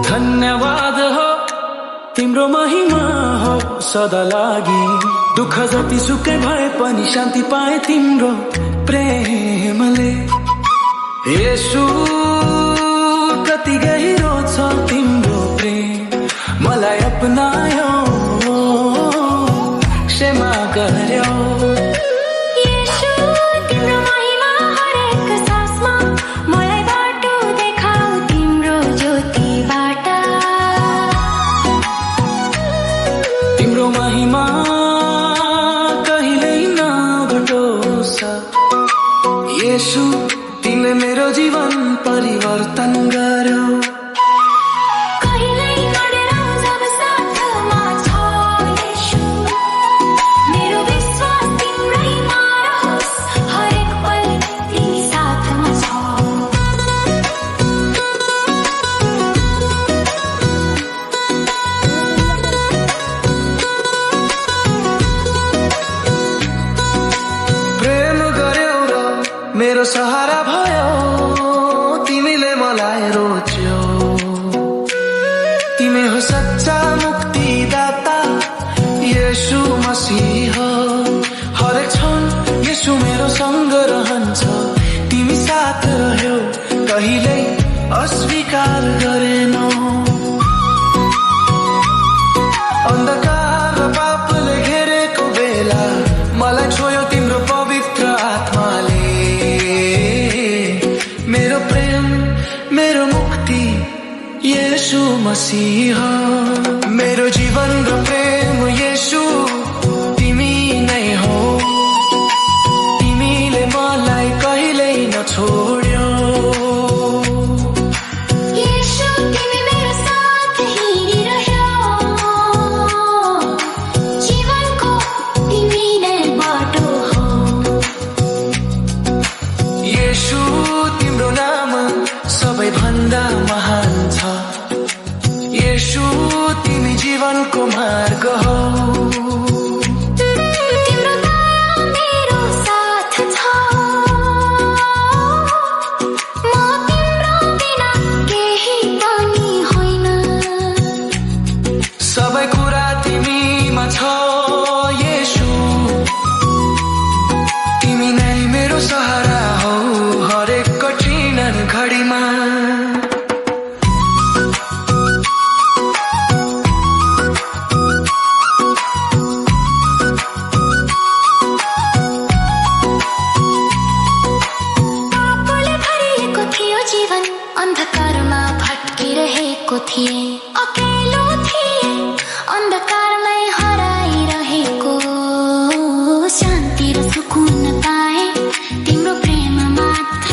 धन्यवाद हो तिम्रो महिमा हो सदा लागि। दुःख जति सुकै भए पनि शान्ति पाए तिम्रो प्रेमले। येशू कति गहिरो छ तिम्रो प्रेम, मलाई अपनायो क्षमा गर्यो। तिम्रो महिमा कहिल्यै नघटोस् येशू, तिमीले मेरो जीवन परिवर्तन गर्यो। मेरो सहारा भयो, तिमीले मलाई रोज्यौ। तिमी हो सच्चा मुक्तिदाता येशू मसीह। हरेक क्षण येशू मेरो सँग रहन्छ, तिमी साथ रह्यौ, कहिल्यै अस्वीकार गरेनौ। अन्धकार र पापले घेरेको बेला मलाई छोयो तिम्रो पवित्र आत्माले। मेरो प्रेम, मेरो मुक्ति येशू मसीह। मेरो जीवन र प्रेम येशू तिमी नै हो। तिमीले मलाई कहिल्यै नछोड्यौ। येशू तिम्रो नाम सबैभन्दा महान छ। येशू तिमी जीवनको मार्ग हो। सबै कुरा तिमीमा छ येशू, तिमी नै मेरो सहारा हो हरेक कठिन घडीमा। पापले भरिएको थियो जीवन, अन्धकारमा भट्किरहेको थिए, अकेलो थिए, अन्धकारमै हराइरहेको। शान्ति र सुकुन पाए तिम्रो प्रेम मात्र।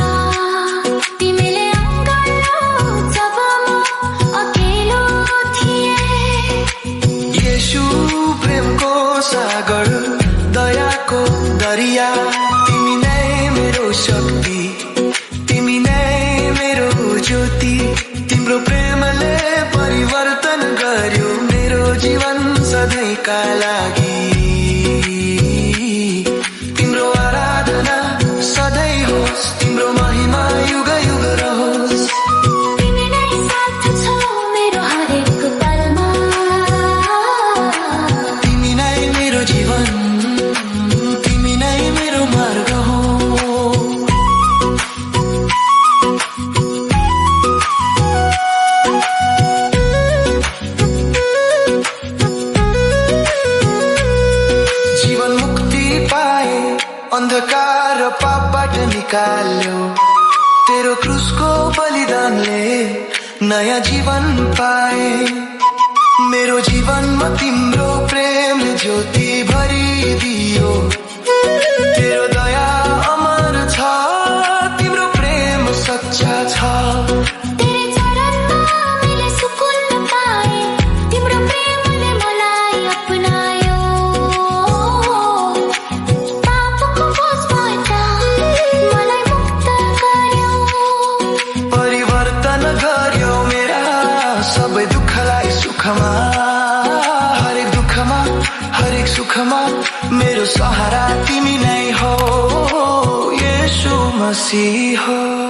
तिमीले अँगाल्यौ जब म अकेलो थिएँ। येशू प्रेमको सागर, दयाको दरिया, तिमी नै मेरो शक्ति, तिमी नै मेरो ज्योति। तिम्रो प्रेमले परिवर्तन गर्यो मेरो जीवन सधैँका लागि। तिम्रो आराधना सधैँ होस्, तिम्रो महिमा युग युग रहोस्। तिमी नै साथ छौ मेरो हरेक पलमा। तिमी नै मेरो जीवन, तिमी नै मेरो मार्ग हो। जीवन मुक्ति पाए, अन्धकार र पापबाट निकाल्यो। तेरो क्रुसको बलिदानले नयाँ जीवन पाए। मेरो जीवनमा तिम्रो प्रेम ज्योति भरिदियो। तेरो दया अमर छ, तिम्रो प्रेम सच्चा छ। तेरे चरणमा मैले सुकुन पाए, तिम्रो प्रेमले मलाई अपनायो। पापको पापको बोझबाट मलाई मुक्त गर्यो परिवर्तन गर्यो मेरा सबै दुःखलाई सुखमा हरेक दुःखमा हरेक सुखमा मेरो सहारा तिमी नै हो येशू मसीह हो